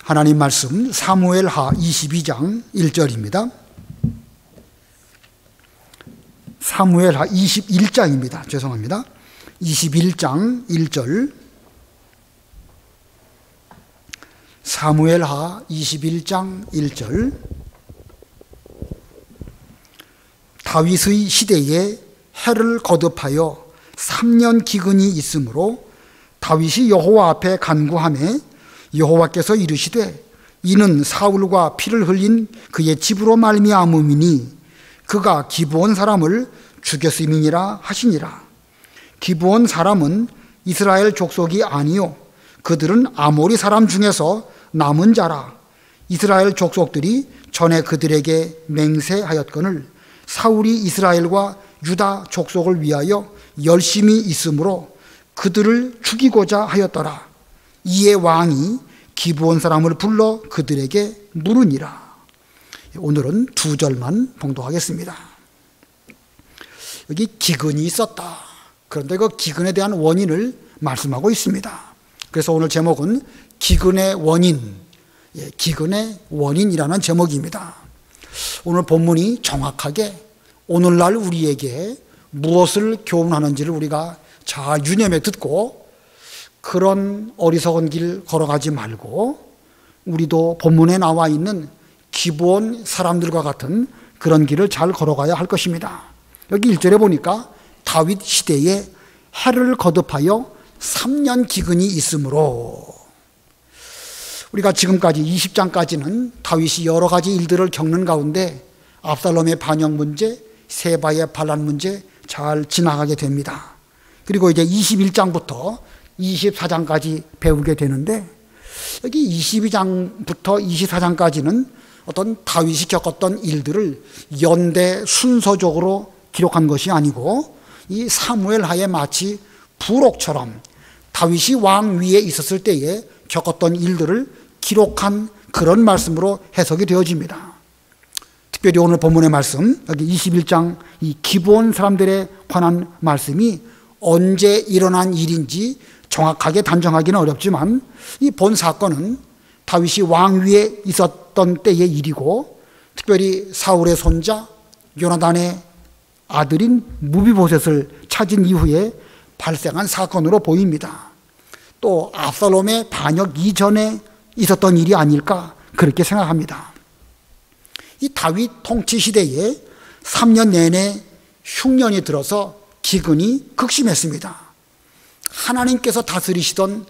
하나님 말씀 사무엘하 22장 1절입니다. 사무엘하 21장입니다. 죄송합니다. 21장 1절. 사무엘하 21장 1절. 다윗의 시대에 해를 거듭하여 3년 기근이 있으므로 다윗이 여호와 앞에 간구하매 여호와께서 이르시되 이는 사울과 피를 흘린 그의 집으로 말미암음이니 그가 기브온 사람을 죽였음이니라 하시니라. 기브온 사람은 이스라엘 족속이 아니요 그들은 아모리 사람 중에서 남은 자라. 이스라엘 족속들이 전에 그들에게 맹세하였거늘 사울이 이스라엘과 유다 족속을 위하여 열심히 있으므로 그들을 죽이고자 하였더라. 이에 왕이 기브온 사람을 불러 그들에게 물으니라. 오늘은 2절만 봉독하겠습니다. 여기 기근이 있었다. 그런데 그 기근에 대한 원인을 말씀하고 있습니다. 그래서 오늘 제목은 기근의 원인, 기근의 원인이라는 제목입니다. 오늘 본문이 정확하게 오늘날 우리에게 무엇을 교훈하는지를 우리가 잘 유념해 듣고 그런 어리석은 길 걸어가지 말고 우리도 본문에 나와 있는 기브온 사람들과 같은 그런 길을 잘 걸어가야 할 것입니다. 여기 1절에 보니까 다윗 시대에 해를 거듭하여 3년 기근이 있으므로, 우리가 지금까지 20장까지는 다윗이 여러 가지 일들을 겪는 가운데 압살롬의 반역 문제, 세바의 반란 문제 잘 지나가게 됩니다. 그리고 이제 21장부터 24장까지 배우게 되는데 여기 22장부터 24장까지는 어떤 다윗이 겪었던 일들을 연대 순서적으로 기록한 것이 아니고 이 사무엘하에 마치 부록처럼 다윗이 왕 위에 있었을 때에 겪었던 일들을 기록한 그런 말씀으로 해석이 되어집니다. 특별히 오늘 본문의 말씀, 여기 21장 이 기브온 사람들에 관한 말씀이 언제 일어난 일인지 정확하게 단정하기는 어렵지만 이 본 사건은 다윗이 왕 위에 있었던 때의 일이고 특별히 사울의 손자 요나단의 아들인 무비보셋을 찾은 이후에 발생한 사건으로 보입니다. 또 압살롬의 반역 이전에 있었던 일이 아닐까 그렇게 생각합니다. 이 다윗 통치 시대에 3년 내내 흉년이 들어서 기근이 극심했습니다. 하나님께서 다스리시던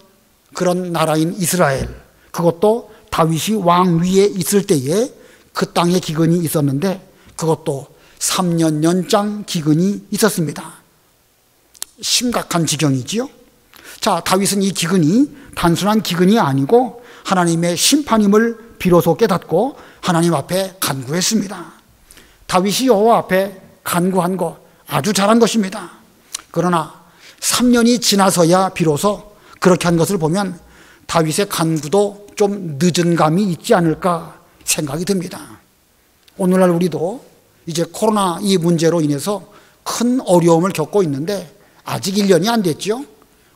그런 나라인 이스라엘, 그것도 다윗이 왕 위에 있을 때에 그 땅에 기근이 있었는데 그것도 3년 연장 기근이 있었습니다. 심각한 지경이지요. 자, 다윗은 이 기근이 단순한 기근이 아니고 하나님의 심판임을 비로소 깨닫고 하나님 앞에 간구했습니다. 다윗이 여호와 앞에 간구한 거 아주 잘한 것입니다. 그러나 3년이 지나서야 비로소 그렇게 한 것을 보면 다윗의 간구도 좀 늦은 감이 있지 않을까 생각이 듭니다. 오늘날 우리도 이제 코로나 이 문제로 인해서 큰 어려움을 겪고 있는데 아직 1년이 안 됐죠.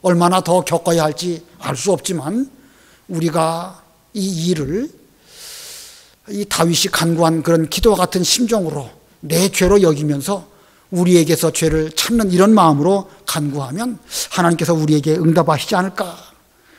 얼마나 더 겪어야 할지 알 수 없지만 우리가 이 일을 이 다윗이 간구한 그런 기도와 같은 심정으로 내 죄로 여기면서 우리에게서 죄를 찾는 이런 마음으로 간구하면 하나님께서 우리에게 응답하시지 않을까.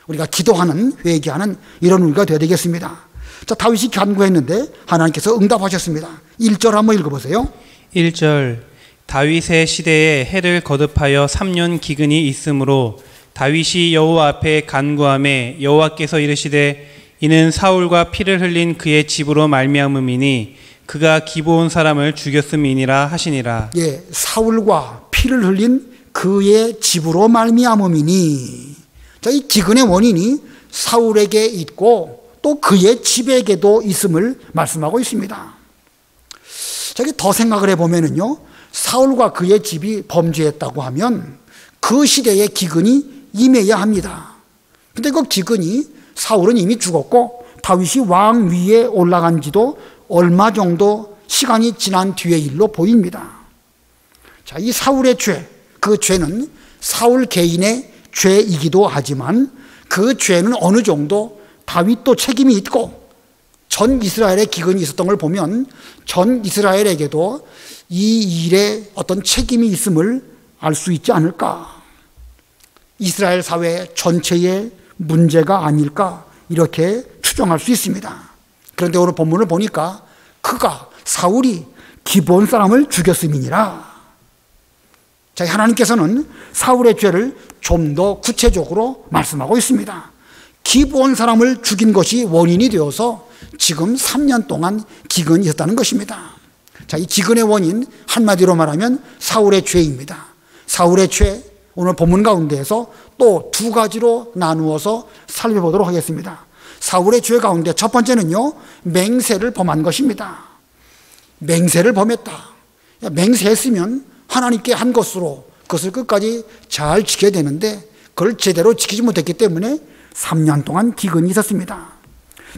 우리가 기도하는, 회개하는 이런 우리가 되어야 되겠습니다. 자, 다윗이 간구했는데 하나님께서 응답하셨습니다. 1절 한번 읽어보세요. 1절 다윗의 시대에 해를 거듭하여 3년 기근이 있으므로 다윗이 여호와 앞에 간구하매 여호와께서 이르시되 이는 사울과 피를 흘린 그의 집으로 말미암음이니 그가 기브온 사람을 죽였음이니라 하시니라. 예, 사울과 피를 흘린 그의 집으로 말미암음이니. 자, 이 기근의 원인이 사울에게 있고 또 그의 집에게도 있음을 말씀하고 있습니다. 저기 더 생각을 해보면은요, 사울과 그의 집이 범죄했다고 하면 그 시대의 기근이 임해야 합니다. 근데 그 기근이 사울은 이미 죽었고 다윗이 왕 위에 올라간 지도 얼마 정도 시간이 지난 뒤의 일로 보입니다. 자, 이 사울의 죄, 그 죄는 사울 개인의 죄이기도 하지만 그 죄는 어느 정도 다윗도 책임이 있고 전 이스라엘의 기근이 있었던 걸 보면 전 이스라엘에게도 이 일에 어떤 책임이 있음을 알 수 있지 않을까. 이스라엘 사회 전체의 문제가 아닐까 이렇게 추정할 수 있습니다. 그런데 오늘 본문을 보니까 그가 사울이 기브온 사람을 죽였음이니라. 자, 하나님께서는 사울의 죄를 좀 더 구체적으로 말씀하고 있습니다. 기브온 사람을 죽인 것이 원인이 되어서 지금 3년 동안 기근이 있었다는 것입니다. 자, 이 기근의 원인 한마디로 말하면 사울의 죄입니다. 사울의 죄, 오늘 본문 가운데에서 또 두 가지로 나누어서 살펴보도록 하겠습니다. 사울의 죄 가운데 첫 번째는요, 맹세를 범한 것입니다. 맹세를 범했다. 맹세했으면 하나님께 한 것으로 그것을 끝까지 잘 지켜야 되는데 그걸 제대로 지키지 못했기 때문에 3년 동안 기근이 있었습니다.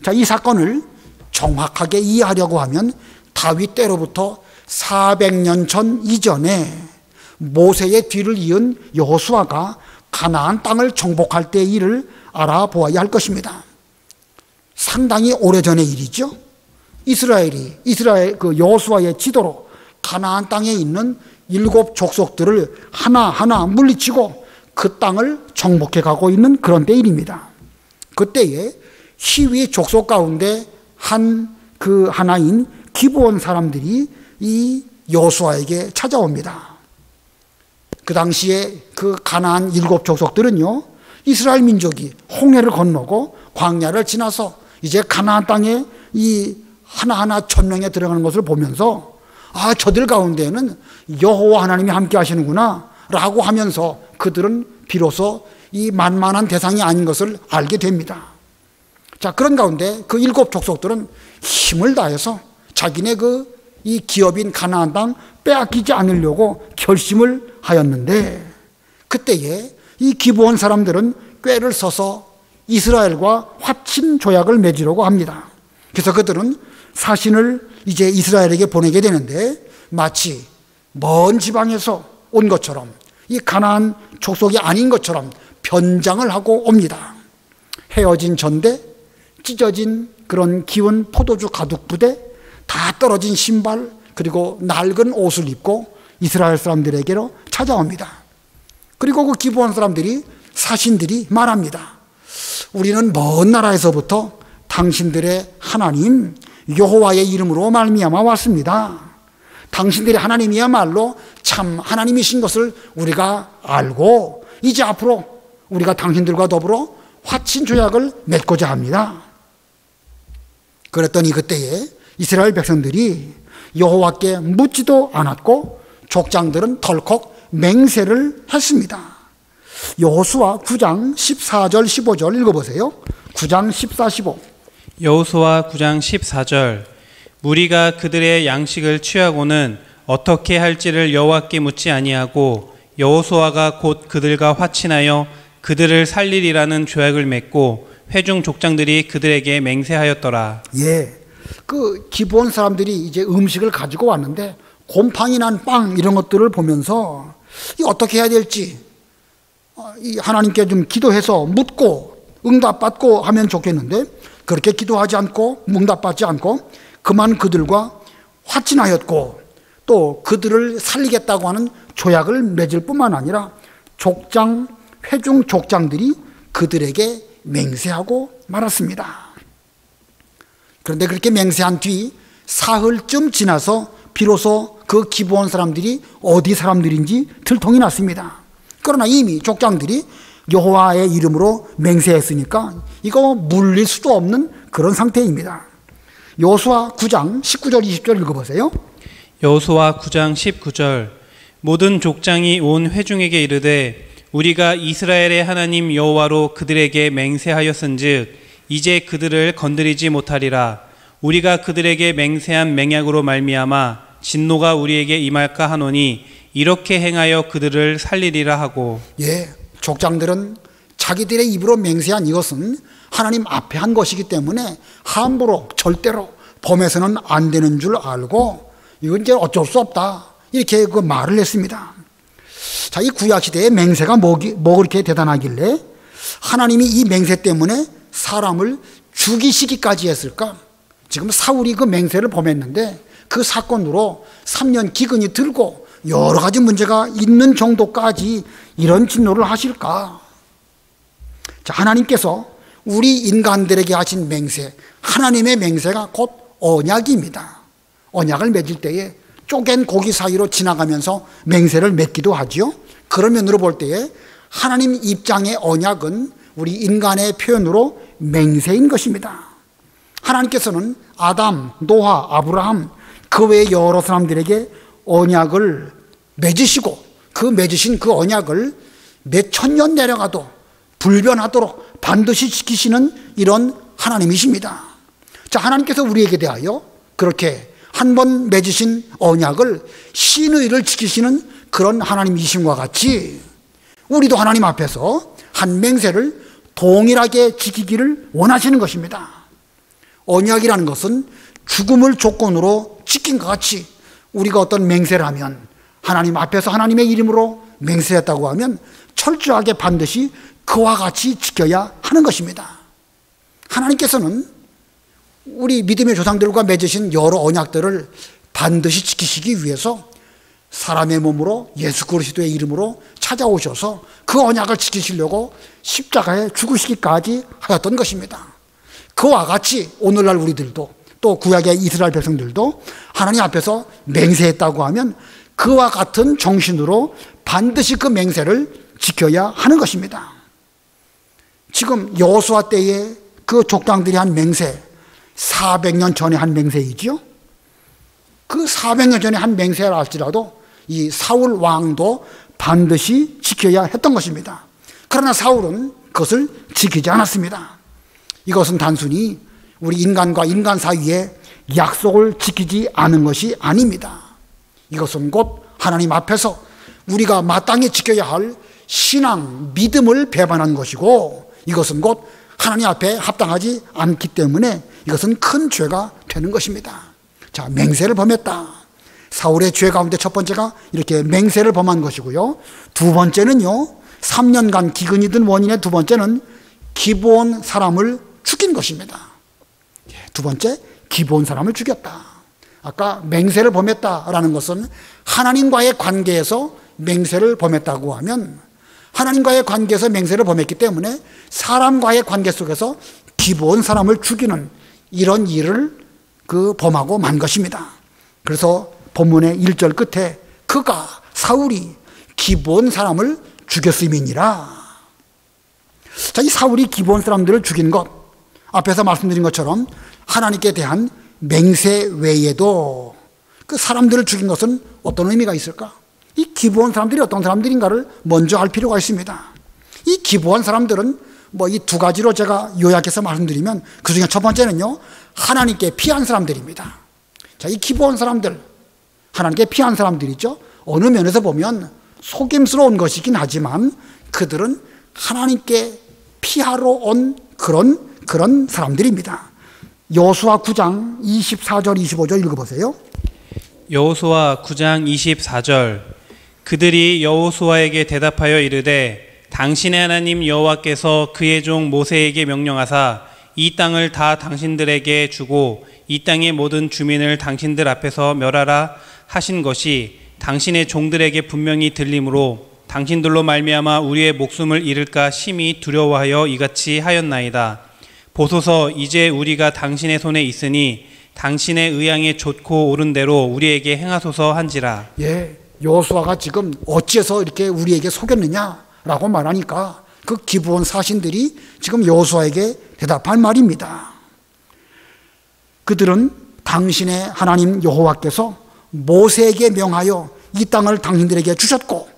자, 이 사건을 정확하게 이해하려고 하면 다윗 때로부터 400년 전 이전에 모세의 뒤를 이은 여호수아가 가나안 땅을 정복할 때의 일을 알아보아야 할 것입니다. 상당히 오래전의 일이죠. 이스라엘 그 여호수아의 지도로 가나안 땅에 있는 7 족속들을 하나하나 물리치고 그 땅을 정복해 가고 있는 그런 때 일입니다. 그때에 히위 족속 가운데 하나인 기브온 사람들이 이 여호수아에게 찾아옵니다. 그 당시에 그 가나안 7 족속들은요, 이스라엘 민족이 홍해를 건너고 광야를 지나서 이제 가나안 땅에 이 하나하나 점령에 들어가는 것을 보면서 아, 저들 가운데는 여호와 하나님이 함께 하시는구나 라고 하면서 그들은 비로소 이 만만한 대상이 아닌 것을 알게 됩니다. 자, 그런 가운데 그 7 족속들은 힘을 다해서 자기네 이 기업인 가나안 땅 빼앗기지 않으려고 결심을 하였는데 그때에 이 기브온 사람들은 꾀를 써서 이스라엘과 화친 조약을 맺으려고 합니다. 그래서 그들은 사신을 이제 이스라엘에게 보내게 되는데 마치 먼 지방에서 온 것처럼 이 가나안 족속이 아닌 것처럼 변장을 하고 옵니다. 헤어진 전대, 찢어진 그런 기운 포도주 가득 부대, 다 떨어진 신발, 그리고 낡은 옷을 입고 이스라엘 사람들에게로 찾아옵니다. 그리고 그 기브온 사람들이 사신들이 말합니다. 우리는 먼 나라에서부터 당신들의 하나님 여호와의 이름으로 말미암아 왔습니다. 당신들의 하나님이야말로 참 하나님이신 것을 우리가 알고 이제 앞으로 우리가 당신들과 더불어 화친 조약을 맺고자 합니다. 그랬더니 그때에 이스라엘 백성들이 여호와께 묻지도 않았고 족장들은 덜컥 맹세를 했습니다. 여호수아 9장 14절 15절 읽어보세요. 9장 14, 15. 여호수아 9장 14절. 무리가 그들의 양식을 취하고는 어떻게 할지를 여호와께 묻지 아니하고 여호수아가 곧 그들과 화친하여 그들을 살리리라는 조약을 맺고 회중 족장들이 그들에게 맹세하였더라. 예, 그 기브온 사람들이 이제 음식을 가지고 왔는데 곰팡이 난 빵 이런 것들을 보면서 어떻게 해야 될지 하나님께 좀 기도해서 묻고 응답받고 하면 좋겠는데 그렇게 기도하지 않고 응답받지 않고 그만 그들과 화친하였고 또 그들을 살리겠다고 하는 조약을 맺을 뿐만 아니라 회중 족장들이 그들에게 맹세하고 말았습니다. 그런데 그렇게 맹세한 뒤 사흘쯤 지나서 비로소 그 기브온 사람들이 어디 사람들인지 들통이 났습니다. 그러나 이미 족장들이 여호와의 이름으로 맹세했으니까 이거 물릴 수도 없는 그런 상태입니다. 여호수아 9장 19절 20절 읽어보세요. 여호수아 9장 19절. 모든 족장이 온 회중에게 이르되 우리가 이스라엘의 하나님 여호와로 그들에게 맹세하였은즉 이제 그들을 건드리지 못하리라. 우리가 그들에게 맹세한 맹약으로 말미암아 진노가 우리에게 임할까 하노니 이렇게 행하여 그들을 살리리라 하고. 예, 족장들은 자기들의 입으로 맹세한 이것은 하나님 앞에 한 것이기 때문에 함부로 절대로 범해서는 안 되는 줄 알고 이건 이제 어쩔 수 없다 이렇게 그 말을 했습니다. 자, 이 구약시대의 맹세가 뭐 그렇게 대단하길래 하나님이 이 맹세 때문에 사람을 죽이시기까지 했을까? 지금 사울이 그 맹세를 범했는데 그 사건으로 3년 기근이 들고 여러 가지 문제가 있는 정도까지 이런 진노를 하실까? 자, 하나님께서 우리 인간들에게 하신 맹세, 하나님의 맹세가 곧 언약입니다. 언약을 맺을 때에 쪼갠 고기 사이로 지나가면서 맹세를 맺기도 하지요. 그런 면으로 볼 때에 하나님 입장의 언약은 우리 인간의 표현으로 맹세인 것입니다. 하나님께서는 아담, 노아, 아브라함 그 외의 여러 사람들에게 언약을 맺으시고 그 맺으신 그 언약을 몇 천년 내려가도 불변하도록 반드시 지키시는 이런 하나님이십니다. 자, 하나님께서 우리에게 대하여 그렇게 한 번 맺으신 언약을 신의를 지키시는 그런 하나님이심과 같이 우리도 하나님 앞에서 한 맹세를 동일하게 지키기를 원하시는 것입니다. 언약이라는 것은 죽음을 조건으로 지킨 것 같이 우리가 어떤 맹세를 하면 하나님 앞에서 하나님의 이름으로 맹세했다고 하면 철저하게 반드시 그와 같이 지켜야 하는 것입니다. 하나님께서는 우리 믿음의 조상들과 맺으신 여러 언약들을 반드시 지키시기 위해서 사람의 몸으로 예수 그리스도의 이름으로 찾아오셔서 그 언약을 지키시려고 십자가에 죽으시기까지 하였던 것입니다. 그와 같이 오늘날 우리들도 또 구약의 이스라엘 백성들도 하나님 앞에서 맹세했다고 하면 그와 같은 정신으로 반드시 그 맹세를 지켜야 하는 것입니다. 지금 여호수아 때에 그 족장들이 한 맹세, 400년 전에 한 맹세이지요. 그 400년 전에 한 맹세라 할지라도 이 사울 왕도 반드시 지켜야 했던 것입니다. 그러나 사울은 그것을 지키지 않았습니다. 이것은 단순히 우리 인간과 인간 사이에 약속을 지키지 않은 것이 아닙니다. 이것은 곧 하나님 앞에서 우리가 마땅히 지켜야 할 신앙, 믿음을 배반한 것이고 이것은 곧 하나님 앞에 합당하지 않기 때문에 이것은 큰 죄가 되는 것입니다. 자, 맹세를 범했다. 사울의 죄 가운데 첫 번째가 이렇게 맹세를 범한 것이고요. 두 번째는요, 3년간 기근이 든 원인의 두 번째는 기브온 사람을 죽인 것입니다. 두 번째, 기브온 사람을 죽였다. 아까 맹세를 범했다라는 것은 하나님과의 관계에서 맹세를 범했다고 하면 하나님과의 관계에서 맹세를 범했기 때문에 사람과의 관계 속에서 기브온 사람을 죽이는 이런 일을 범하고 만 것입니다. 그래서 본문의 1절 끝에 그가 사울이 기브온 사람을 죽였음이니라. 자, 이 사울이 기브온 사람들을 죽인 것 앞에서 말씀드린 것처럼 하나님께 대한 맹세 외에도 그 사람들을 죽인 것은 어떤 의미가 있을까? 이 기브온 사람들이 어떤 사람들인가를 먼저 알 필요가 있습니다. 이 기브온 사람들은 이 두 가지로 제가 요약해서 말씀드리면 그 중에 첫 번째는요, 하나님께 피한 사람들입니다. 자, 이 기브온 사람들, 하나님께 피한 사람들이죠. 어느 면에서 보면 속임스러운 것이긴 하지만 그들은 하나님께 피하러 온 그런 사람들입니다. 여호수아 9장 24절 25절 읽어보세요. 여호수아 9장 24절 그들이 여호수아에게 대답하여 이르되 당신의 하나님 여호와께서 그의 종 모세에게 명령하사 이 땅을 다 당신들에게 주고 이 땅의 모든 주민을 당신들 앞에서 멸하라 하신 것이 당신의 종들에게 분명히 들림으로 당신들로 말미암아 우리의 목숨을 잃을까 심히 두려워하여 이같이 하였나이다. 보소서 이제 우리가 당신의 손에 있으니 당신의 의향에 좋고 옳은 대로 우리에게 행하소서 한지라. 예, 여호수아가 지금 어찌해서 이렇게 우리에게 속였느냐라고 말하니까 그 기브온 사신들이 지금 여호수아에게 대답할 말입니다. 그들은 당신의 하나님 여호와께서 모세에게 명하여 이 땅을 당신들에게 주셨고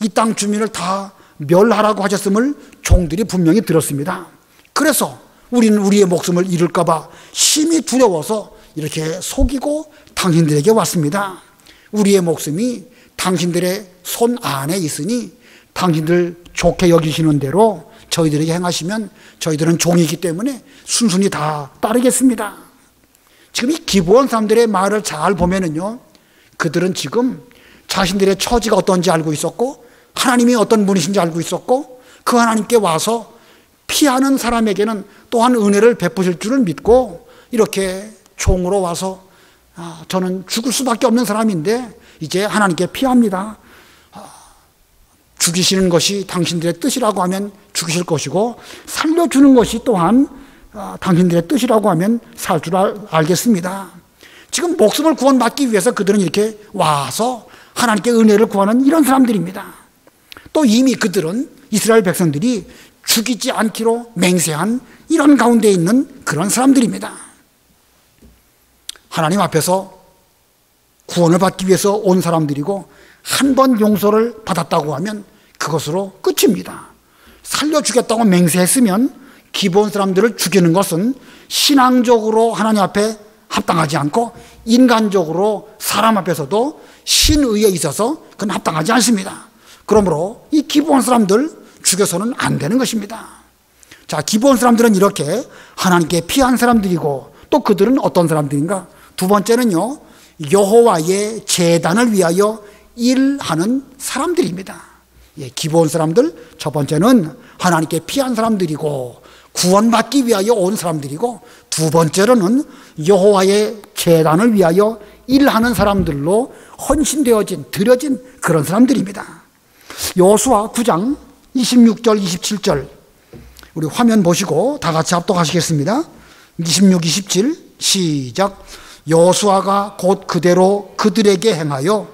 이 땅 주민을 다 멸하라고 하셨음을 종들이 분명히 들었습니다. 그래서 우리는 우리의 목숨을 잃을까 봐 심히 두려워서 이렇게 속이고 당신들에게 왔습니다. 우리의 목숨이 당신들의 손 안에 있으니 당신들 좋게 여기시는 대로 저희들에게 행하시면 저희들은 종이기 때문에 순순히 다 따르겠습니다. 지금 이 기브온 사람들의 말을 잘 보면은요, 그들은 지금 자신들의 처지가 어떤지 알고 있었고 하나님이 어떤 분이신지 알고 있었고 그 하나님께 와서 피하는 사람에게는 또한 은혜를 베푸실 줄을 믿고 이렇게 종으로 와서 저는 죽을 수밖에 없는 사람인데 이제 하나님께 피합니다. 죽이시는 것이 당신들의 뜻이라고 하면 죽이실 것이고 살려주는 것이 또한 당신들의 뜻이라고 하면 살 줄 알겠습니다. 지금 목숨을 구원받기 위해서 그들은 이렇게 와서 하나님께 은혜를 구하는 이런 사람들입니다. 또 이미 그들은 이스라엘 백성들이 죽이지 않기로 맹세한 이런 가운데 있는 그런 사람들입니다. 하나님 앞에서 구원을 받기 위해서 온 사람들이고 한 번 용서를 받았다고 하면 그것으로 끝입니다. 살려주겠다고 맹세했으면 기본 사람들을 죽이는 것은 신앙적으로 하나님 앞에 합당하지 않고 인간적으로 사람 앞에서도 신의에 있어서 그건 합당하지 않습니다. 그러므로 이 기본 사람들 죽여서는 안 되는 것입니다. 자, 기본 사람들은 이렇게 하나님께 피한 사람들이고 또 그들은 어떤 사람들인가? 두 번째는요, 여호와의 제단을 위하여 일하는 사람들입니다. 기본 사람들, 첫 번째는 하나님께 피한 사람들이고 구원받기 위하여 온 사람들이고 두 번째로는 여호와의 제단을 위하여 일하는 사람들로 헌신되어진, 드려진 그런 사람들입니다. 여호수아 9장 26절 27절 우리 화면 보시고 다 같이 합독하시겠습니다. 26, 27 시작. 여호수아가 곧 그대로 그들에게 행하여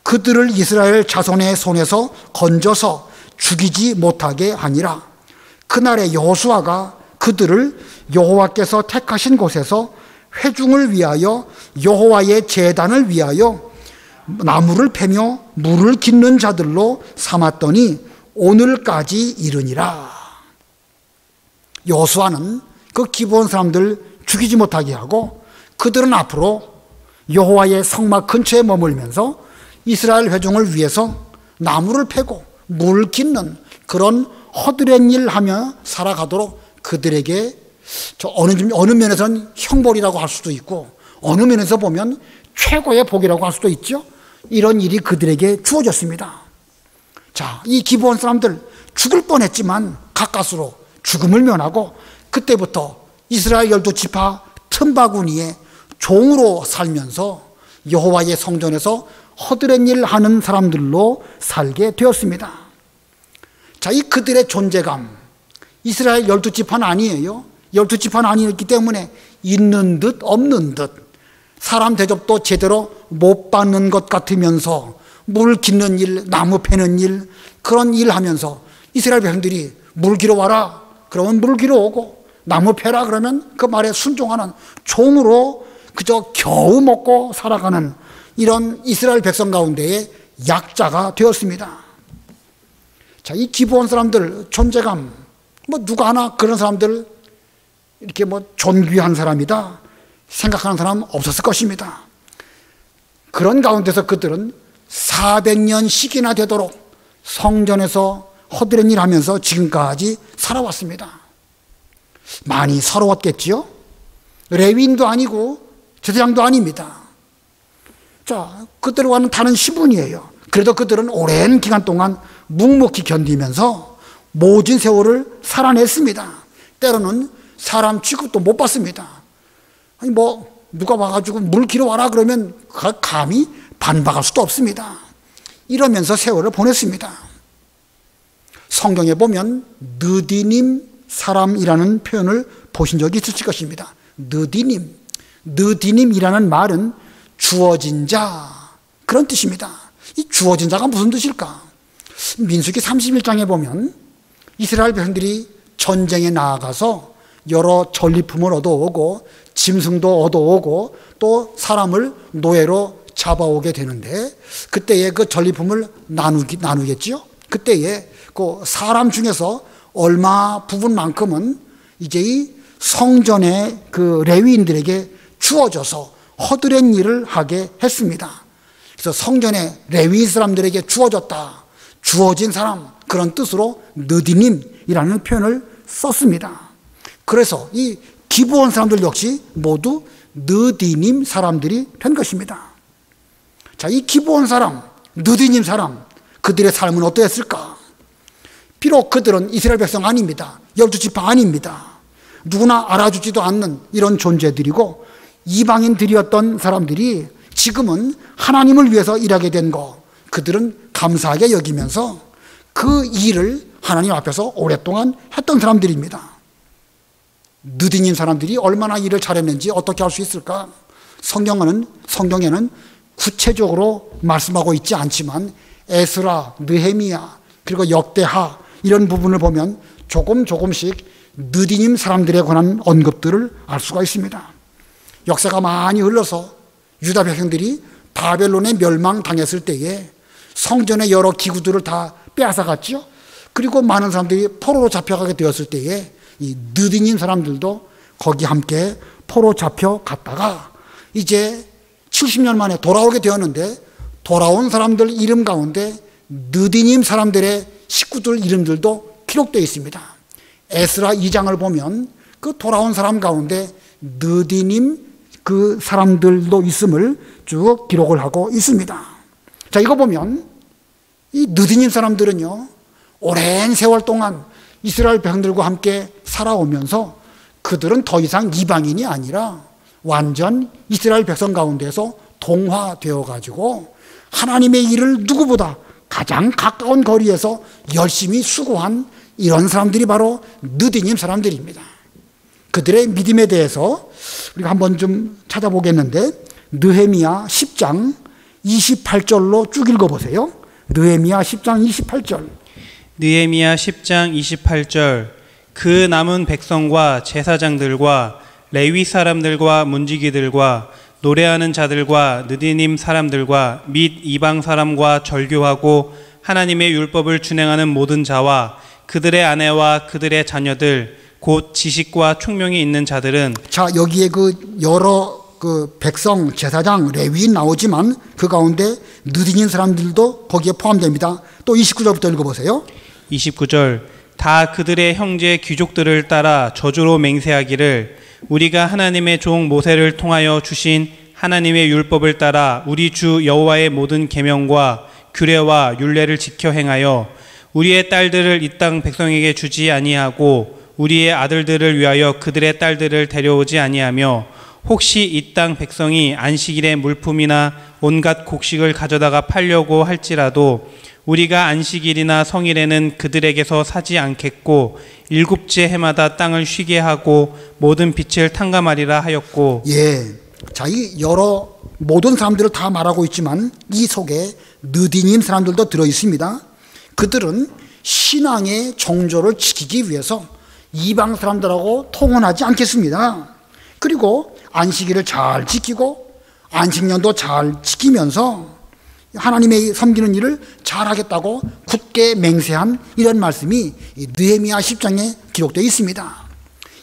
그들을 이스라엘 자손의 손에서 건져서 죽이지 못하게 하니라. 그날에 여호수아가 그들을 여호와께서 택하신 곳에서 회중을 위하여 여호와의 제단을 위하여 나무를 패며 물을 깃는 자들로 삼았더니 오늘까지 이르니라. 여호수아는 그 기본 사람들 죽이지 못하게 하고 그들은 앞으로 여호와의 성막 근처에 머물면서 이스라엘 회중을 위해서 나무를 패고 물 깃는 그런 허드렛 일 하며 살아가도록 그들에게 어느 면에서는 형벌이라고 할 수도 있고 어느 면에서 보면 최고의 복이라고 할 수도 있죠. 이런 일이 그들에게 주어졌습니다. 자, 이 기브온 사람들 죽을 뻔했지만 가까스로 죽음을 면하고 그때부터 이스라엘 12지파 틈바구니에 종으로 살면서 여호와의 성전에서 허드렛 일 하는 사람들로 살게 되었습니다. 자, 이 그들의 존재감, 이스라엘 12지파는 아니에요. 12지파는 아니었기 때문에 있는 듯 없는 듯 사람 대접도 제대로 못 받는 것 같으면서 물 깃는 일, 나무 패는 일, 그런 일 하면서 이스라엘 백성들이 물 기러 와라 그러면 물 기러 오고 나무 패라 그러면 그 말에 순종하는 종으로 그저 겨우 먹고 살아가는 이런 이스라엘 백성 가운데의 약자가 되었습니다. 자, 이 기브온 사람들 존재감, 누가 하나 그런 사람들 이렇게 존귀한 사람이다 생각하는 사람 없었을 것입니다. 그런 가운데서 그들은 400년씩이나 되도록 성전에서 허드렛 일 하면서 지금까지 살아왔습니다. 많이 서러웠겠지요? 레위인도 아니고 제사장도 아닙니다. 자, 그들과는 다른 신분이에요. 그래도 그들은 오랜 기간 동안 묵묵히 견디면서 모진 세월을 살아냈습니다. 때로는 사람 취급도 못 받습니다. 아니 누가 와가지고 물 기러 와라 그러면 감히 반박할 수도 없습니다. 이러면서 세월을 보냈습니다. 성경에 보면 느디님 사람이라는 표현을 보신 적이 있으실 것입니다. 느디님이라는 말은 주어진 자 그런 뜻입니다. 이 주어진 자가 무슨 뜻일까? 민수기 31장에 보면 이스라엘 백성들이 전쟁에 나아가서 여러 전리품을 얻어오고 짐승도 얻어오고 또 사람을 노예로 잡아오게 되는데 그때에 그 전리품을 나누겠지요. 그때에 그 사람 중에서 얼마 부분만큼은 이제 이 성전의 그 레위인들에게 주어져서 허드렛 일을 하게 했습니다. 그래서 성전의 레위 사람들에게 주어졌다, 주어진 사람 그런 뜻으로 느디님이라는 표현을 썼습니다. 그래서 이 기브온 사람들 역시 모두 느디님 사람들이 된 것입니다. 자, 이 기브온 사람, 느디님 사람 그들의 삶은 어떠했을까? 비록 그들은 이스라엘 백성 아닙니다. 12지파 아닙니다. 누구나 알아주지도 않는 이런 존재들이고 이방인들이었던 사람들이 지금은 하나님을 위해서 일하게 된 거, 그들은 감사하게 여기면서 그 일을 하나님 앞에서 오랫동안 했던 사람들입니다. 느디님 사람들이 얼마나 일을 잘했는지 어떻게 알 수 있을까? 성경에는 구체적으로 말씀하고 있지 않지만 에스라, 느헤미야, 그리고 역대하 이런 부분을 보면 조금씩 느디님 사람들에 관한 언급들을 알 수가 있습니다. 역사가 많이 흘러서 유다 백성들이 바벨론에 멸망당했을 때에 성전의 여러 기구들을 다 빼앗아갔죠. 그리고 많은 사람들이 포로로 잡혀가게 되었을 때에 이 느디님 사람들도 거기 함께 포로 잡혀갔다가 이제 70년 만에 돌아오게 되었는데 돌아온 사람들 이름 가운데 느디님 사람들의 식구들 이름들도 기록되어 있습니다. 에스라 2장을 보면 그 돌아온 사람 가운데 느디님 그 사람들도 있음을 쭉 기록을 하고 있습니다. 자, 이거 보면 이 느디님 사람들은요, 오랜 세월 동안 이스라엘 백성들과 함께 살아오면서 그들은 더 이상 이방인이 아니라 완전 이스라엘 백성 가운데서 동화되어 가지고 하나님의 일을 누구보다 가장 가까운 거리에서 열심히 수고한 이런 사람들이 바로 느디님 사람들입니다. 그들의 믿음에 대해서 우리가 한번 좀 찾아보겠는데 느헤미야 10장 28절로 쭉 읽어보세요. 느헤미야 10장 28절. 느헤미야 10장 28절. 그 남은 백성과 제사장들과 레위 사람들과 문지기들과 노래하는 자들과 느디님 사람들과 및 이방 사람과 절교하고 하나님의 율법을 준행하는 모든 자와 그들의 아내와 그들의 자녀들 곧 지식과 총명이 있는 자들은, 자, 여기에 그 여러 그 백성, 제사장, 레위인 나오지만 그 가운데 느디님 사람들도 거기에 포함됩니다. 또 29절부터 읽어보세요. 29절. 다 그들의 형제 귀족들을 따라 저주로 맹세하기를 우리가 하나님의 종 모세를 통하여 주신 하나님의 율법을 따라 우리 주 여호와의 모든 계명과 규례와 율례를 지켜 행하여 우리의 딸들을 이 땅 백성에게 주지 아니하고 우리의 아들들을 위하여 그들의 딸들을 데려오지 아니하며 혹시 이 땅 백성이 안식일에 물품이나 온갖 곡식을 가져다가 팔려고 할지라도 우리가 안식일이나 성일에는 그들에게서 사지 않겠고 일곱째 해마다 땅을 쉬게 하고 모든 빛을 탕감하리라 하였고. 예, 자, 이 여러 모든 사람들을 다 말하고 있지만 이 속에 느디님 사람들도 들어 있습니다. 그들은 신앙의 정조를 지키기 위해서 이방 사람들하고 통혼하지 않겠습니다. 그리고 안식일을 잘 지키고 안식년도 잘 지키면서 하나님의 섬기는 일을 잘하겠다고 굳게 맹세한 이런 말씀이 느헤미야 10장에 기록되어 있습니다.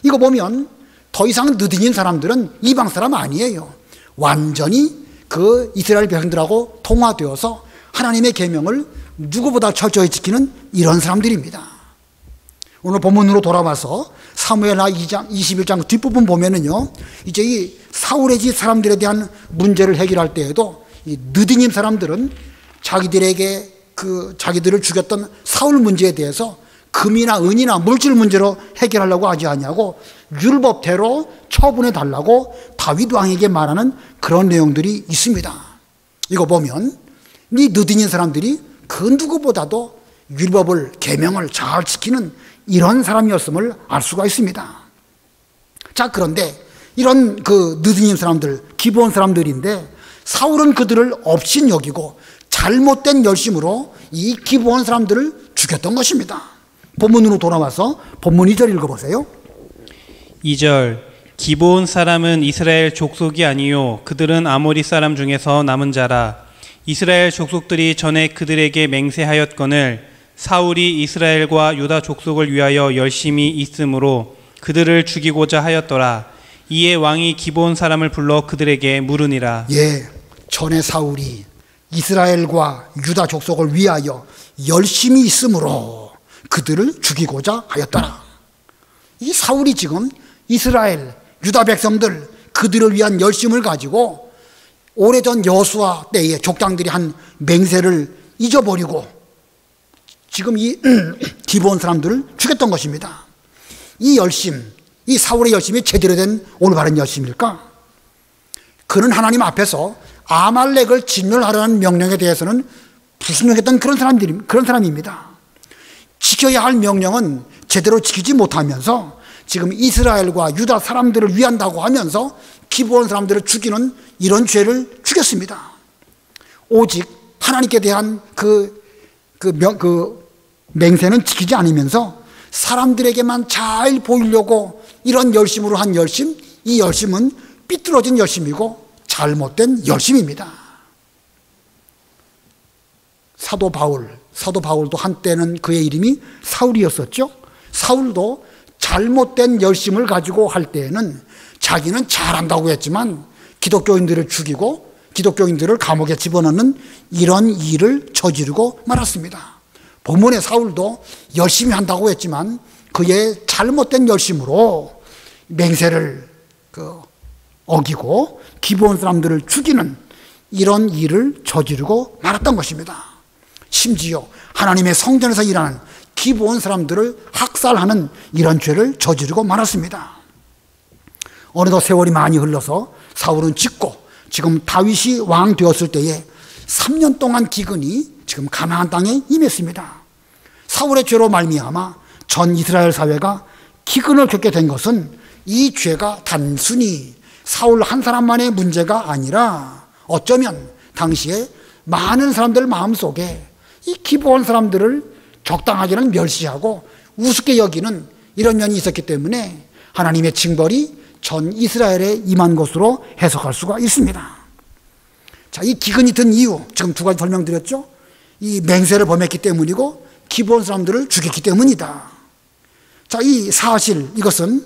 이거 보면 더 이상 느디님 사람들은 이방 사람 아니에요. 완전히 그 이스라엘 백성들하고 통화되어서 하나님의 계명을 누구보다 철저히 지키는 이런 사람들입니다. 오늘 본문으로 돌아와서 사무엘하 2장 21장 뒷부분 보면은요, 이제 이 사울의 집 사람들에 대한 문제를 해결할 때에도 이 느디님 사람들은 자기들에게 자기들을 죽였던 사울 문제에 대해서 금이나 은이나 물질 문제로 해결하려고 하지 않냐고 율법대로 처분해 달라고 다윗 왕에게 말하는 그런 내용들이 있습니다. 이거 보면 이 느디님 사람들이 그 누구보다도 율법을 계명을 잘 지키는 이런 사람이었음을 알 수가 있습니다. 자, 그런데 이런 그 느디님 사람들, 기브온 사람들인데 사울은 그들을 업신 여기고 잘못된 열심으로 이 기브온 사람들을 죽였던 것입니다. 본문으로 돌아와서 본문 2절 읽어보세요. 2절. 기브온 사람은 이스라엘 족속이 아니요 그들은 아모리 사람 중에서 남은 자라. 이스라엘 족속들이 전에 그들에게 맹세하였거늘 사울이 이스라엘과 유다 족속을 위하여 열심히 있으므로 그들을 죽이고자 하였더라. 이에 왕이 기브온 사람을 불러 그들에게 물으니라. 예, 전에 사울이 이스라엘과 유다 족속을 위하여 열심히 있으므로 그들을 죽이고자 하였더라. 이 사울이 지금 이스라엘, 유다 백성들 그들을 위한 열심을 가지고 오래전 여호수아 때에 족장들이 한 맹세를 잊어버리고 지금 이 기브온 사람들을 죽였던 것입니다. 이 열심, 이 사울의 열심이 제대로 된 올바른 열심일까? 그는 하나님 앞에서 아말렉을 진멸하라는 명령에 대해서는 불순종했던 그런 사람입니다. 지켜야 할 명령은 제대로 지키지 못하면서 지금 이스라엘과 유다 사람들을 위한다고 하면서 기브온 사람들을 죽이는 이런 죄를 죽였습니다. 오직 하나님께 대한 그 맹세는 지키지 않으면서 사람들에게만 잘 보이려고 이런 열심으로 한 열심, 이 열심은 삐뚤어진 열심이고 잘못된 열심입니다. 사도 바울도 한때는 그의 이름이 사울이었었죠. 사울도 잘못된 열심을 가지고 할 때에는 자기는 잘한다고 했지만 기독교인들을 죽이고 기독교인들을 감옥에 집어넣는 이런 일을 저지르고 말았습니다. 본문의 사울도 열심히 한다고 했지만 그의 잘못된 열심으로 맹세를 어기고 기브온 사람들을 죽이는 이런 일을 저지르고 말았던 것입니다. 심지어 하나님의 성전에서 일하는 기브온 사람들을 학살하는 이런 죄를 저지르고 말았습니다. 어느덧 세월이 많이 흘러서 사울은 죽고 지금 다윗이 왕 되었을 때에 3년 동안 기근이 지금 가나안 땅에 임했습니다. 사울의 죄로 말미암아 전 이스라엘 사회가 기근을 겪게 된 것은 이 죄가 단순히 사울 한 사람만의 문제가 아니라 어쩌면 당시에 많은 사람들 마음속에 이 기브온 사람들을 적당하게는 멸시하고 우습게 여기는 이런 면이 있었기 때문에 하나님의 징벌이 전 이스라엘에 임한 것으로 해석할 수가 있습니다. 자, 이 기근이 든 이유 지금 두 가지 설명드렸죠. 이 맹세를 범했기 때문이고 기브온 사람들을 죽였기 때문이다. 자, 이 사실 이것은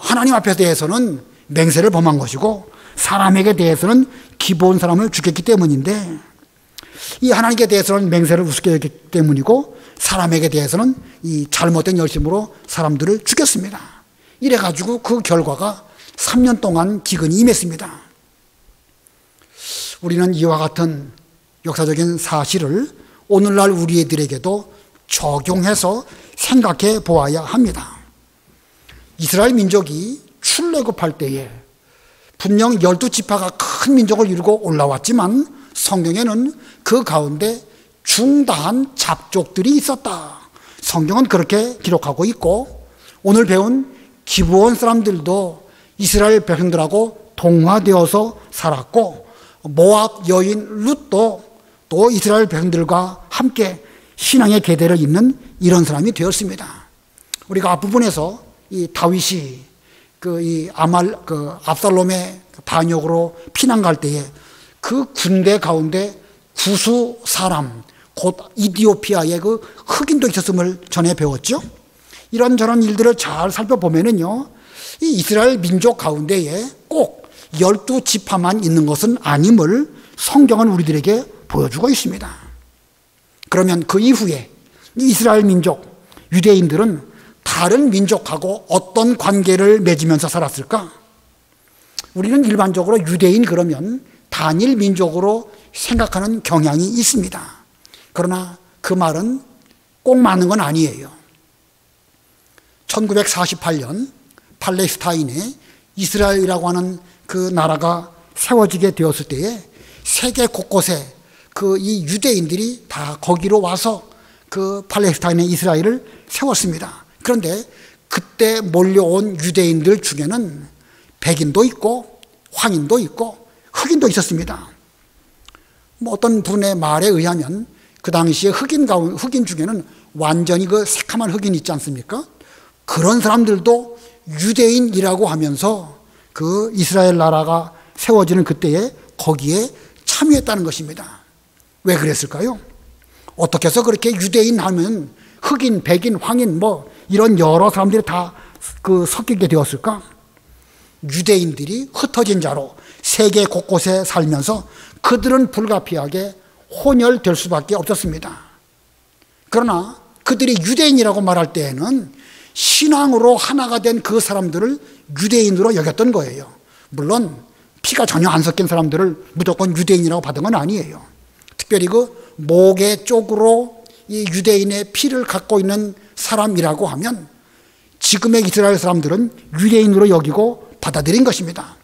하나님 앞에 대해서는 맹세를 범한 것이고 사람에게 대해서는 기브온 사람을 죽였기 때문인데 이 하나님께 대해서는 맹세를 우습게 했기 때문이고 사람에게 대해서는 이 잘못된 열심으로 사람들을 죽였습니다. 이래가지고 그 결과가 3년 동안 기근이 임했습니다. 우리는 이와 같은 역사적인 사실을 오늘날 우리들에게도 적용해서 생각해 보아야 합니다. 이스라엘 민족이 출애굽할 때에 분명 12지파가 큰 민족을 이루고 올라왔지만 성경에는 그 가운데 중다한 잡족들이 있었다. 성경은 그렇게 기록하고 있고 오늘 배운 기브온 사람들도 이스라엘 백성들하고 동화되어서 살았고 모압 여인 룻도 또 이스라엘 백성들과 함께 신앙의 계대를 잇는 이런 사람이 되었습니다. 우리가 앞부분에서 이 다윗이 압살롬의 반역으로 피난 갈 때에 그 군대 가운데 구수 사람 곧 이디오피아의 그 흑인도 있었음을 전에 배웠죠. 이런저런 일들을 잘 살펴보면은요, 이 이스라엘 민족 가운데에 꼭 12지파만 있는 것은 아님을 성경은 우리들에게 보여주고 있습니다. 그러면 그 이후에 이스라엘 민족, 유대인들은 다른 민족하고 어떤 관계를 맺으면서 살았을까? 우리는 일반적으로 유대인 그러면 단일 민족으로 생각하는 경향이 있습니다. 그러나 그 말은 꼭 맞는 건 아니에요. 1948년 팔레스타인에 이스라엘이라고 하는 그 나라가 세워지게 되었을 때에 세계 곳곳에 이 유대인들이 다 거기로 와서 그 팔레스타인의 이스라엘을 세웠습니다. 그런데 그때 몰려온 유대인들 중에는 백인도 있고 황인도 있고 흑인도 있었습니다. 어떤 분의 말에 의하면 그 당시에 흑인 중에는 완전히 그 새카만 흑인 있지 않습니까? 그런 사람들도 유대인이라고 하면서 그 이스라엘 나라가 세워지는 그때에 거기에 참여했다는 것입니다. 왜 그랬을까요? 어떻게 해서 그렇게 유대인 하면 흑인, 백인, 황인 이런 여러 사람들이 다 섞이게 되었을까? 유대인들이 흩어진 자로 세계 곳곳에 살면서 그들은 불가피하게 혼혈될 수밖에 없었습니다. 그러나 그들이 유대인이라고 말할 때에는 신앙으로 하나가 된 그 사람들을 유대인으로 여겼던 거예요. 물론 피가 전혀 안 섞인 사람들을 무조건 유대인이라고 받은 건 아니에요. 특별히 그 모계 쪽으로 이 유대인의 피를 갖고 있는 사람이라고 하면 지금의 이스라엘 사람들은 유대인으로 여기고 받아들인 것입니다.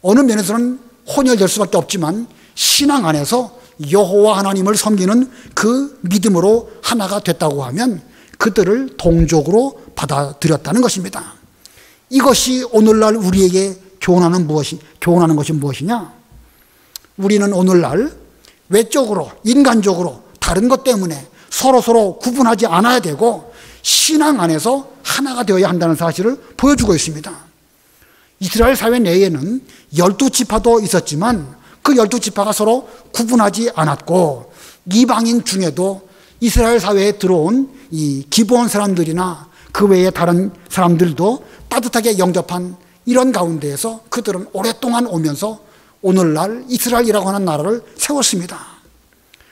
어느 면에서는 혼혈될 수밖에 없지만 신앙 안에서 여호와 하나님을 섬기는 그 믿음으로 하나가 됐다고 하면 그들을 동족으로 받아들였다는 것입니다. 이것이 오늘날 우리에게 교훈하는 것이 무엇이냐? 우리는 오늘날 외적으로, 인간적으로 다른 것 때문에 서로 구분하지 않아야 되고 신앙 안에서 하나가 되어야 한다는 사실을 보여주고 있습니다. 이스라엘 사회 내에는 12지파도 있었지만 그 12지파가 서로 구분하지 않았고 이방인 중에도 이스라엘 사회에 들어온 이 기브온 사람들이나 그 외의 다른 사람들도 따뜻하게 영접한 이런 가운데에서 그들은 오랫동안 오면서 오늘날 이스라엘이라고 하는 나라를 세웠습니다.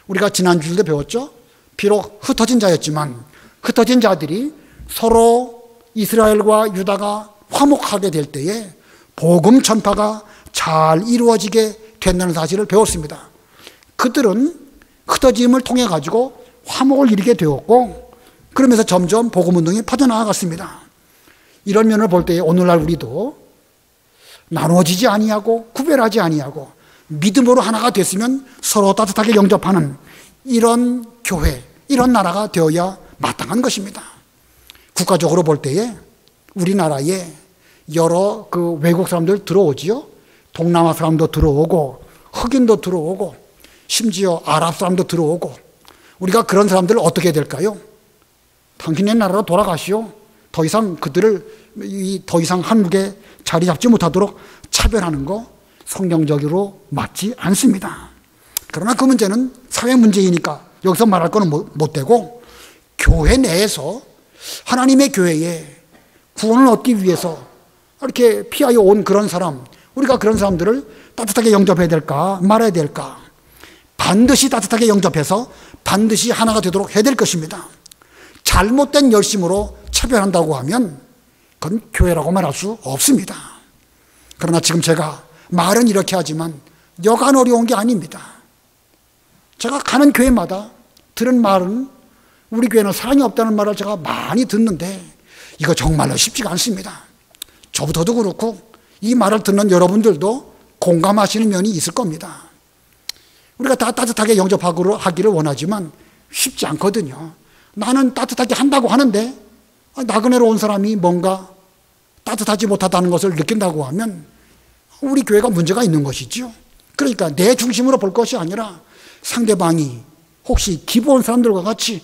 우리가 지난주에도 배웠죠. 비록 흩어진 자였지만 흩어진 자들이 서로 이스라엘과 유다가 화목하게 될 때에 복음 전파가 잘 이루어지게 된다는 사실을 배웠습니다. 그들은 흩어짐을 통해 가지고 화목을 이루게 되었고 그러면서 점점 복음운동이 퍼져나갔습니다. 이런 면을 볼 때 오늘날 우리도 나눠지지 아니하고 구별하지 아니하고 믿음으로 하나가 됐으면 서로 따뜻하게 영접하는 이런 교회, 이런 나라가 되어야 마땅한 것입니다. 국가적으로 볼 때에 우리나라에 여러 그 외국 사람들 들어오지요. 동남아 사람도 들어오고 흑인도 들어오고 심지어 아랍 사람도 들어오고 우리가 그런 사람들을 어떻게 해야 될까요? 당신의 나라로 돌아가시오. 더 이상 그들을 더 이상 한국에 자리 잡지 못하도록 차별하는 거 성경적으로 맞지 않습니다. 그러나 그 문제는 사회 문제이니까 여기서 말할 거는 못 되고 교회 내에서 하나님의 교회에 구원을 얻기 위해서 이렇게 피하여 온 그런 사람, 우리가 그런 사람들을 따뜻하게 영접해야 될까 말아야 될까? 반드시 따뜻하게 영접해서 반드시 하나가 되도록 해야 될 것입니다. 잘못된 열심으로 차별한다고 하면 그건 교회라고 말할 수 없습니다. 그러나 지금 제가 말은 이렇게 하지만 여간 어려운 게 아닙니다. 제가 가는 교회마다 들은 말은 우리 교회는 사랑이 없다는 말을 제가 많이 듣는데 이거 정말로 쉽지가 않습니다. 저부터도 그렇고 이 말을 듣는 여러분들도 공감하시는 면이 있을 겁니다. 우리가 다 따뜻하게 영접하기를 원하지만 쉽지 않거든요. 나는 따뜻하게 한다고 하는데 나그네로 온 사람이 뭔가 따뜻하지 못하다는 것을 느낀다고 하면 우리 교회가 문제가 있는 것이죠. 그러니까 내 중심으로 볼 것이 아니라 상대방이 혹시 기브온 사람들과 같이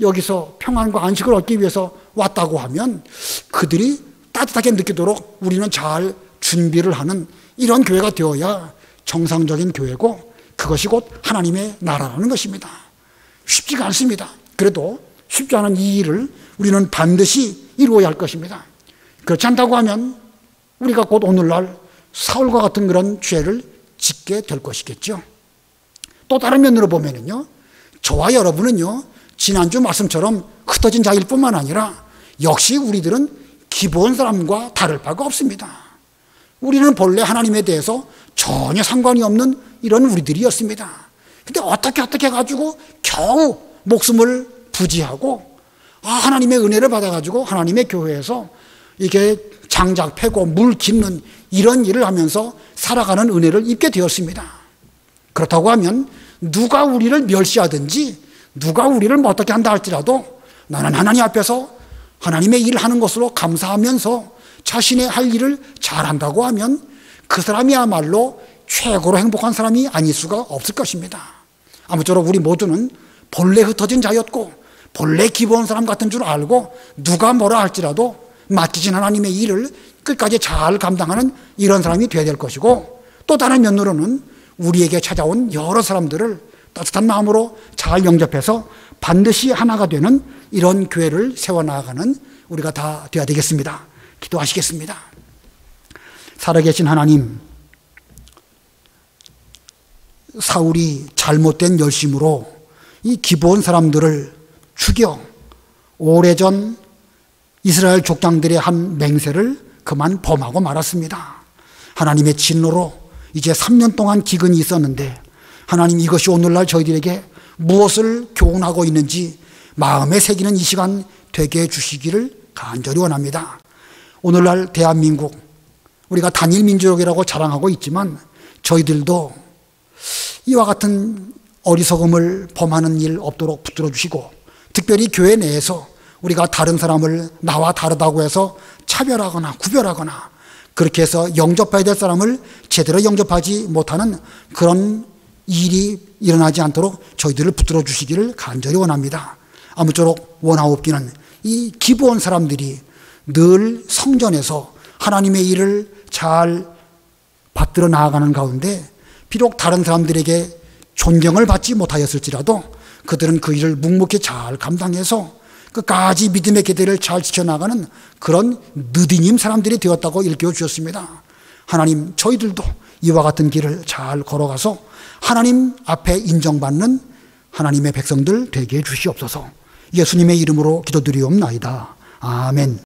여기서 평안과 안식을 얻기 위해서 왔다고 하면 그들이 따뜻하게 느끼도록 우리는 잘 준비를 하는 이런 교회가 되어야 정상적인 교회고 그것이 곧 하나님의 나라라는 것입니다. 쉽지가 않습니다. 그래도 쉽지 않은 이 일을 우리는 반드시 이루어야 할 것입니다. 그렇지 않다고 하면 우리가 곧 오늘날 사울과 같은 그런 죄를 짓게 될 것이겠죠. 또 다른 면으로 보면은요, 저와 여러분은요, 지난주 말씀처럼 흩어진 자일 뿐만 아니라 역시 우리들은 기본 사람과 다를 바가 없습니다. 우리는 본래 하나님에 대해서 전혀 상관이 없는 이런 우리들이었습니다. 근데 어떻게 해가지고 겨우 목숨을 부지하고 하나님의 은혜를 받아가지고 하나님의 교회에서 이게 장작 패고 물 깃는 이런 일을 하면서 살아가는 은혜를 입게 되었습니다. 그렇다고 하면 누가 우리를 멸시하든지 누가 우리를 뭐 어떻게 한다 할지라도 나는 하나님 앞에서 하나님의 일을 하는 것으로 감사하면서 자신의 할 일을 잘한다고 하면 그 사람이야말로 최고로 행복한 사람이 아닐 수가 없을 것입니다. 아무쪼록 우리 모두는 본래 흩어진 자였고 본래 기본 사람 같은 줄 알고 누가 뭐라 할지라도 맡기신 하나님의 일을 끝까지 잘 감당하는 이런 사람이 되어야 될 것이고 또 다른 면으로는 우리에게 찾아온 여러 사람들을 따뜻한 마음으로 잘 영접해서 반드시 하나가 되는 이런 교회를 세워나가는 우리가 다 되어야 되겠습니다. 기도하시겠습니다. 살아계신 하나님, 사울이 잘못된 열심으로 이 기브온 사람들을 죽여 오래전 이스라엘 족장들의 한 맹세를 그만 범하고 말았습니다. 하나님의 진노로 이제 3년 동안 기근이 있었는데 하나님 이것이 오늘날 저희들에게 무엇을 교훈하고 있는지 마음에 새기는 이 시간 되게 해주시기를 간절히 원합니다. 오늘날 대한민국, 우리가 단일민족이라고 자랑하고 있지만 저희들도 이와 같은 어리석음을 범하는 일 없도록 붙들어 주시고, 특별히 교회 내에서 우리가 다른 사람을 나와 다르다고 해서 차별하거나 구별하거나 그렇게 해서 영접해야 될 사람을 제대로 영접하지 못하는 그런 일이 일어나지 않도록 저희들을 붙들어 주시기를 간절히 원합니다. 아무쪼록 원하옵기는 이 기브온 사람들이 늘 성전에서 하나님의 일을 잘 받들어 나아가는 가운데 비록 다른 사람들에게 존경을 받지 못하였을지라도 그들은 그 일을 묵묵히 잘 감당해서 끝까지 믿음의 계대를 잘 지켜나가는 그런 느디님 사람들이 되었다고 일깨워 주셨습니다. 하나님, 저희들도 이와 같은 길을 잘 걸어가서 하나님 앞에 인정받는 하나님의 백성들 되게 해 주시옵소서. 예수님의 이름으로 기도드리옵나이다. 아멘.